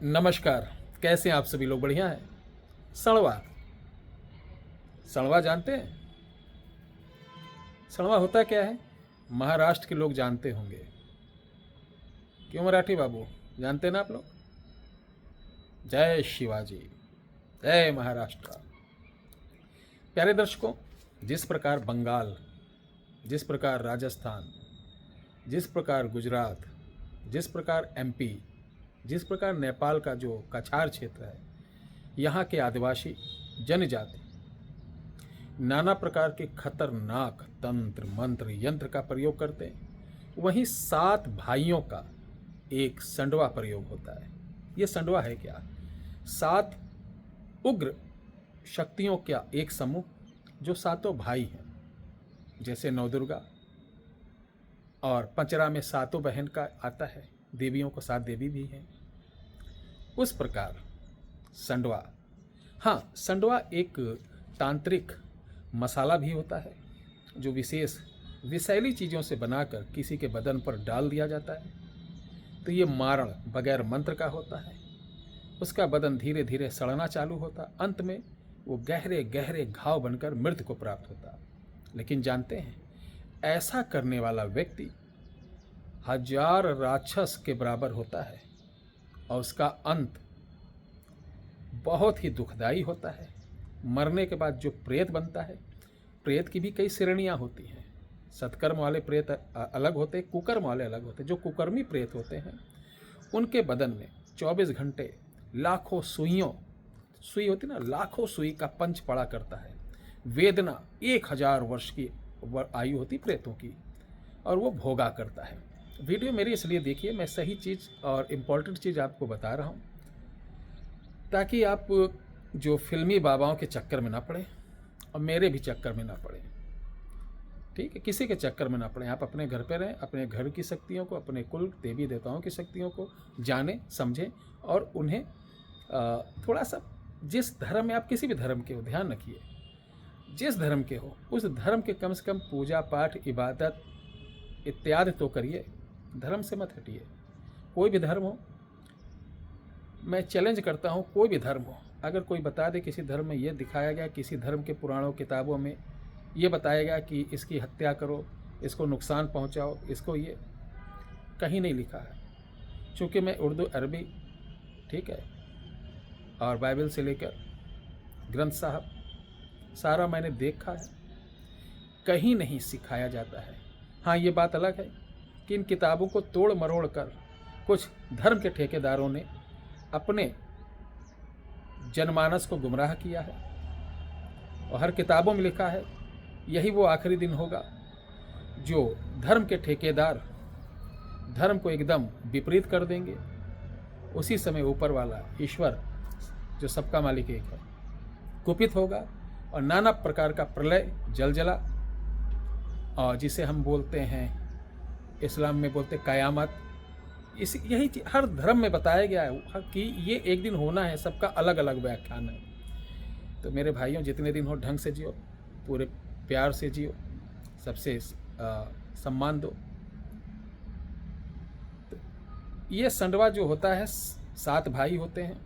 नमस्कार। कैसे हैं आप सभी लोग? बढ़िया हैं। सणवा, सणवा जानते हैं? सणवा होता क्या है? महाराष्ट्र के लोग जानते होंगे। क्यों मराठी बाबू, जानते हैं ना आप लोग? जय शिवाजी, जय महाराष्ट्र। प्यारे दर्शकों, जिस प्रकार बंगाल, जिस प्रकार राजस्थान, जिस प्रकार गुजरात, जिस प्रकार एमपी, जिस प्रकार नेपाल का जो कछार क्षेत्र है, यहाँ के आदिवासी जनजाति नाना प्रकार के खतरनाक तंत्र मंत्र यंत्र का प्रयोग करते हैं, वहीं 7 भाइयों का एक संडवा प्रयोग होता है। ये संडवा है क्या? 7 उग्र शक्तियों का एक समूह जो सातों भाई हैं। जैसे नवदुर्गा और पंचरा में सातों बहन का आता है, देवियों को 7 देवी भी हैं। उस प्रकार संडवा, हाँ, संडवा एक तांत्रिक मसाला भी होता है जो विशेष विषैली चीज़ों से बनाकर किसी के बदन पर डाल दिया जाता है तो ये मारण बगैर मंत्र का होता है। उसका बदन धीरे धीरे सड़ना चालू होता, अंत में वो गहरे गहरे घाव बनकर मृत्यु को प्राप्त होता। लेकिन जानते हैं, ऐसा करने वाला व्यक्ति 1000 राक्षस के बराबर होता है और उसका अंत बहुत ही दुखदाई होता है। मरने के बाद जो प्रेत बनता है, प्रेत की भी कई श्रेणियाँ होती हैं। सत्कर्म वाले प्रेत अलग होते, कुकर्म वाले अलग होते। जो कुकर्मी प्रेत होते हैं उनके बदन में 24 घंटे लाखों सुइयों, सुई होती ना, लाखों सुई का पंच पड़ा करता है। वेदना 1000 वर्ष की आयु होती प्रेतों की, और वो भोगा करता है। वीडियो मेरी इसलिए देखिए, मैं सही चीज़ और इम्पोर्टेंट चीज़ आपको बता रहा हूँ ताकि आप जो फिल्मी बाबाओं के चक्कर में ना पड़े और मेरे भी चक्कर में ना पड़े। ठीक है, किसी के चक्कर में ना पड़े। आप अपने घर पे रहें, अपने घर की शक्तियों को, अपने कुल देवी देवताओं की शक्तियों को जानें, समझें और उन्हें थोड़ा सा, जिस धर्म में आप किसी भी धर्म के हो, ध्यान रखिए, जिस धर्म के हो उस धर्म के कम से कम पूजा पाठ इबादत इत्यादि तो करिए। धर्म से मत हटिए। कोई भी धर्म हो, मैं चैलेंज करता हूँ, कोई भी धर्म हो, अगर कोई बता दे किसी धर्म में ये दिखाया गया, किसी धर्म के पुराणों किताबों में ये बताया गया कि इसकी हत्या करो, इसको नुकसान पहुँचाओ, इसको, ये कहीं नहीं लिखा है। चूँकि मैं उर्दू, अरबी, ठीक है, और बाइबल से लेकर ग्रंथ साहब सारा मैंने देखा है, कहीं नहीं सिखाया जाता है। हाँ, ये बात अलग है कि इन किताबों को तोड़ मरोड़ कर कुछ धर्म के ठेकेदारों ने अपने जनमानस को गुमराह किया है और हर किताबों में लिखा है यही वो आखिरी दिन होगा जो धर्म के ठेकेदार धर्म को एकदम विपरीत कर देंगे। उसी समय ऊपर वाला ईश्वर, जो सबका मालिक एक है, कुपित होगा और नाना प्रकार का प्रलय, जलजला, और जिसे हम बोलते हैं, इस्लाम में बोलते कयामत, यही हर धर्म में बताया गया है कि ये एक दिन होना है। सबका अलग अलग व्याख्यान है। तो मेरे भाइयों, जितने दिन हो ढंग से जियो, पूरे प्यार से जियो, सबसे सम्मान दो। तो ये संडवा जो होता है, 7 भाई होते हैं।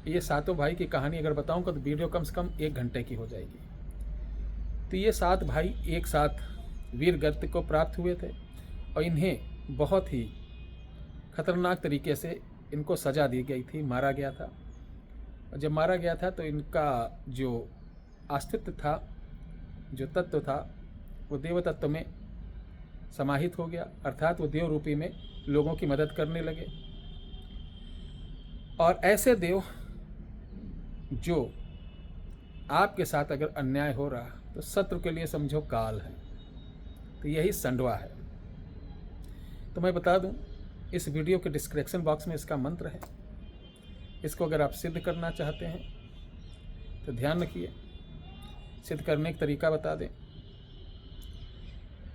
ये सातों भाई की कहानी अगर बताऊंगा तो वीडियो कम से कम 1 घंटे की हो जाएगी। तो ये 7 भाई एक साथ वीर गति को प्राप्त हुए थे और इन्हें बहुत ही खतरनाक तरीके से इनको सजा दी गई थी, मारा गया था। और जब मारा गया था तो इनका जो अस्तित्व था, जो तत्व था, वो देव तत्व में समाहित हो गया, अर्थात वो देव रूपी में लोगों की मदद करने लगे। और ऐसे देव जो आपके साथ अगर अन्याय हो रहा तो शत्रु के लिए समझो काल है। तो यही संडवा है। तो मैं बता दूं, इस वीडियो के डिस्क्रिप्शन बॉक्स में इसका मंत्र है। इसको अगर आप सिद्ध करना चाहते हैं तो ध्यान रखिए, सिद्ध करने का तरीका बता दें।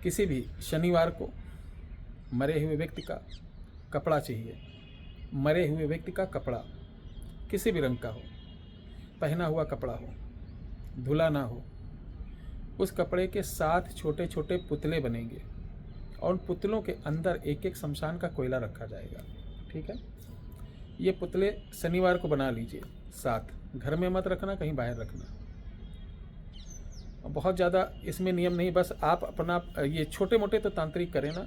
किसी भी शनिवार को मरे हुए व्यक्ति का कपड़ा चाहिए। मरे हुए व्यक्ति का कपड़ा किसी भी रंग का हो, पहना हुआ कपड़ा हो, धुला ना हो। उस कपड़े के 7 छोटे छोटे पुतले बनेंगे और उन पुतलों के अंदर एक एक शमशान का कोयला रखा जाएगा। ठीक है, ये पुतले शनिवार को बना लीजिए 7, घर में मत रखना, कहीं बाहर रखना। बहुत ज़्यादा इसमें नियम नहीं, बस आप अपना ये छोटे मोटे तो तांत्रिक करें ना,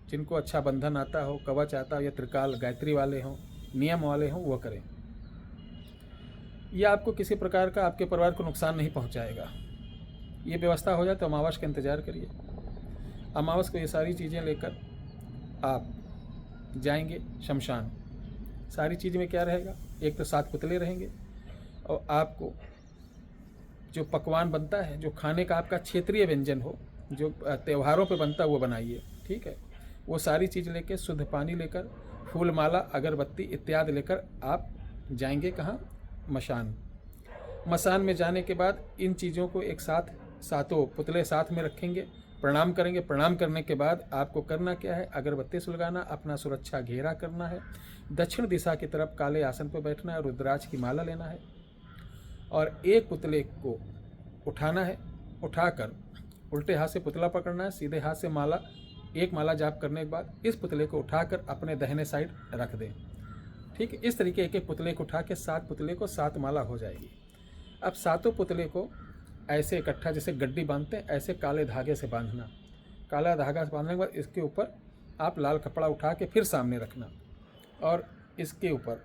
जिनको अच्छा बंधन आता हो, कवच आता हो, या त्रिकाल गायत्री वाले हों, नियम वाले हों, वो करें। ये आपको किसी प्रकार का, आपके परिवार को नुकसान नहीं पहुंचाएगा। ये व्यवस्था हो जाए तो अमावस का इंतज़ार करिए। अमावस को ये सारी चीज़ें लेकर आप जाएंगे शमशान। सारी चीज़ में क्या रहेगा, एक तो 7 पुतले रहेंगे, और आपको जो पकवान बनता है, जो खाने का आपका क्षेत्रीय व्यंजन हो, जो त्योहारों पे बनता है, वो बनाइए, ठीक है। वो सारी चीज़ लेकर, शुद्ध पानी लेकर, फूल माला, अगरबत्ती इत्यादि लेकर आप जाएंगे कहाँ, मशान। मसान में जाने के बाद इन चीज़ों को एक साथ, 7 पुतले साथ में रखेंगे, प्रणाम करेंगे। प्रणाम करने के बाद आपको करना क्या है, अगरबत्ती सुलगाना, अपना सुरक्षा घेरा करना है, दक्षिण दिशा की तरफ काले आसन पर बैठना है, रुद्राक्ष की माला लेना है, और एक पुतले को उठाना है। उठाकर उल्टे हाथ से पुतला पकड़ना है, सीधे हाथ से माला, एक माला जाप करने के बाद इस पुतले को उठाकर अपने दाहिने साइड रख दें, ठीक है। इस तरीके एक एक पुतले को उठा के 7 पुतले को 7 माला हो जाएगी। अब 7 पुतले को ऐसे इकट्ठा, जैसे गड्डी बांधते हैं, ऐसे काले धागे से बांधना। काला धागा से बांधने के बाद इसके ऊपर आप लाल कपड़ा उठा के फिर सामने रखना, और इसके ऊपर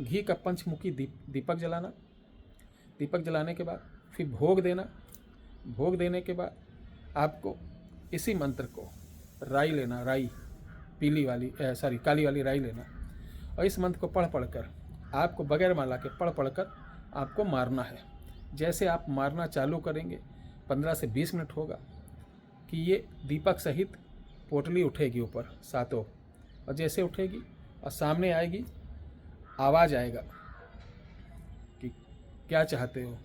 घी का पंचमुखी दीपक जलाना। दीपक जलाने के बाद फिर भोग देना। भोग देने के बाद आपको इसी मंत्र को, राई लेना, राई पीली वाली, काली वाली राई लेना, और इस मंत्र को पढ़ कर आपको बगैर माला के पढ़ कर आपको मारना है। जैसे आप मारना चालू करेंगे 15 से 20 मिनट होगा कि ये दीपक सहित पोटली उठेगी ऊपर 7, और जैसे उठेगी और सामने आएगी, आवाज़ आएगा कि क्या चाहते हो।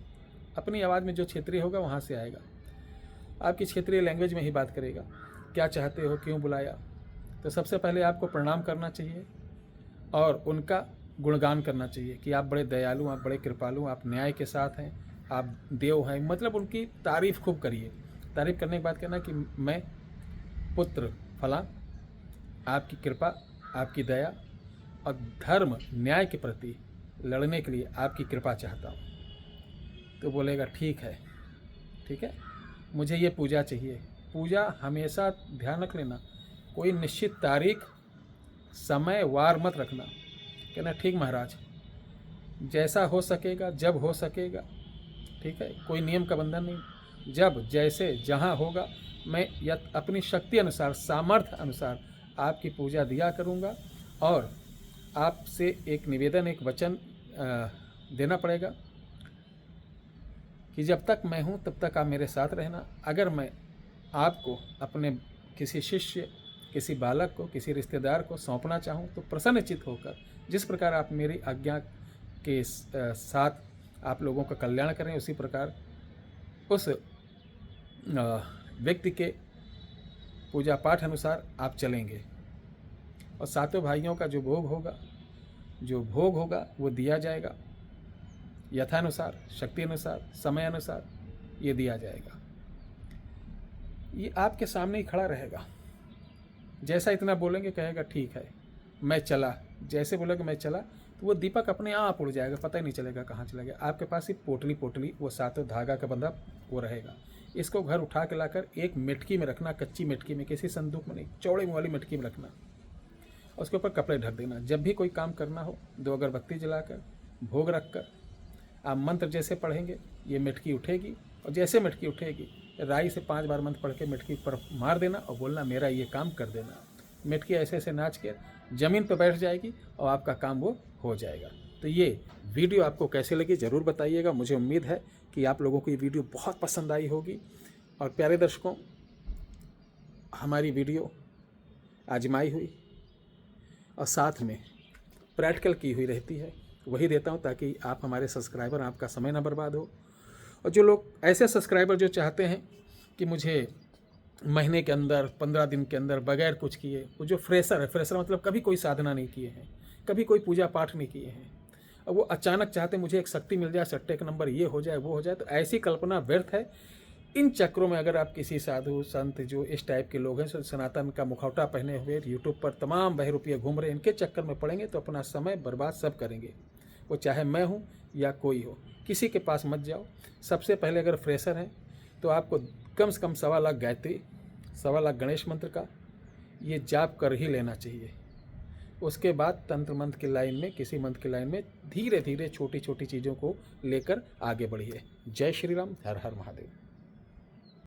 अपनी आवाज़ में जो क्षेत्रीय होगा वहाँ से आएगा, आपकी क्षेत्रीय लैंग्वेज में ही बात करेगा, क्या चाहते हो, क्यों बुलाया। तो सबसे पहले आपको प्रणाम करना चाहिए और उनका गुणगान करना चाहिए कि आप बड़े दयालु, आप बड़े कृपालु, आप न्याय के साथ हैं, आप देव हैं, मतलब उनकी तारीफ़ खूब करिए। तारीफ़ करने के बाद कहना कि मैं पुत्र फला, आपकी कृपा, आपकी दया और धर्म न्याय के प्रति लड़ने के लिए आपकी कृपा चाहता हूँ। तो बोलेगा ठीक है, ठीक है, मुझे ये पूजा चाहिए। पूजा हमेशा ध्यान रख लेना, कोई निश्चित तारीख, समय, वार मत रखना। कहना ठीक महाराज, जैसा हो सकेगा, जब हो सकेगा, ठीक है, कोई नियम का बंधन नहीं। जब, जैसे, जहाँ होगा, मैं या अपनी शक्ति अनुसार, सामर्थ्य अनुसार आपकी पूजा दिया करूँगा। और आपसे एक निवेदन, एक वचन देना पड़ेगा कि जब तक मैं हूँ तब तक आप मेरे साथ रहना। अगर मैं आपको अपने किसी शिष्य, किसी बालक को, किसी रिश्तेदार को सौंपना चाहूँ तो प्रसन्नचित्त होकर, जिस प्रकार आप मेरी आज्ञा के साथ आप लोगों का कल्याण करें, उसी प्रकार उस व्यक्ति के पूजा पाठ अनुसार आप चलेंगे। और 7 भाइयों का जो भोग होगा वो दिया जाएगा यथानुसार, शक्ति अनुसार, समय अनुसार ये दिया जाएगा। ये आपके सामने ही खड़ा रहेगा। जैसा इतना बोलेंगे कहेगा ठीक है मैं चला, जैसे बोलेगा मैं चला, तो वो दीपक अपने आप उड़ जाएगा, पता ही नहीं चलेगा कहाँ चला गया। आपके पास ही पोटली वो 7 धागा का बंधा वो रहेगा। इसको घर उठा के लाकर एक मटकी में रखना, कच्ची मटकी में, किसी संदूक में नहीं, चौड़े वाली मटकी में रखना। उसके ऊपर कपड़े ढक देना। जब भी कोई काम करना हो 2 अगरबत्ती जलाकर, भोग रखकर आप मंत्र जैसे पढ़ेंगे, ये मटकी उठेगी, और जैसे मटकी उठेगी राई से 5 बार मंत्र पढ़ के मटकी पर मार देना और बोलना मेरा ये काम कर देना। मटकी ऐसे ऐसे नाच के ज़मीन पर बैठ जाएगी और आपका काम वो हो जाएगा। तो ये वीडियो आपको कैसे लगी ज़रूर बताइएगा। मुझे उम्मीद है कि आप लोगों को ये वीडियो बहुत पसंद आई होगी। और प्यारे दर्शकों, हमारी वीडियो आजमाई हुई और साथ में प्रैक्टिकल की हुई रहती है, वही देता हूँ ताकि आप हमारे सब्सक्राइबर, आपका समय ना बर्बाद हो। और जो लोग ऐसे सब्सक्राइबर जो चाहते हैं कि मुझे महीने के अंदर, 15 दिन के अंदर बगैर कुछ किए, वो जो फ्रेशर है, फ्रेशर मतलब कभी कोई साधना नहीं किए हैं, कभी कोई पूजा पाठ नहीं किए हैं, और वो अचानक चाहते मुझे एक शक्ति मिल जाए, सट्टे का नंबर ये हो जाए, वो हो जाए, तो ऐसी कल्पना व्यर्थ है। इन चक्रों में अगर आप किसी साधु संत जो इस टाइप के लोग हैं, सनातन का मुखौटा पहने हुए यूट्यूब पर तमाम बहरूपिये घूम रहे, इनके चक्कर में पड़ेंगे तो अपना समय बर्बाद सब करेंगे। वो चाहे मैं हूँ या कोई हो, किसी के पास मत जाओ। सबसे पहले अगर फ्रेशर हैं तो आपको कम से कम 1.25 लाख गायत्री, 1.25 लाख गणेश मंत्र का ये जाप कर ही लेना चाहिए। उसके बाद तंत्र मंत्र की लाइन में, किसी मंत्र की लाइन में धीरे धीरे छोटी छोटी चीज़ों को लेकर आगे बढ़िए। जय श्री राम, हर हर महादेव।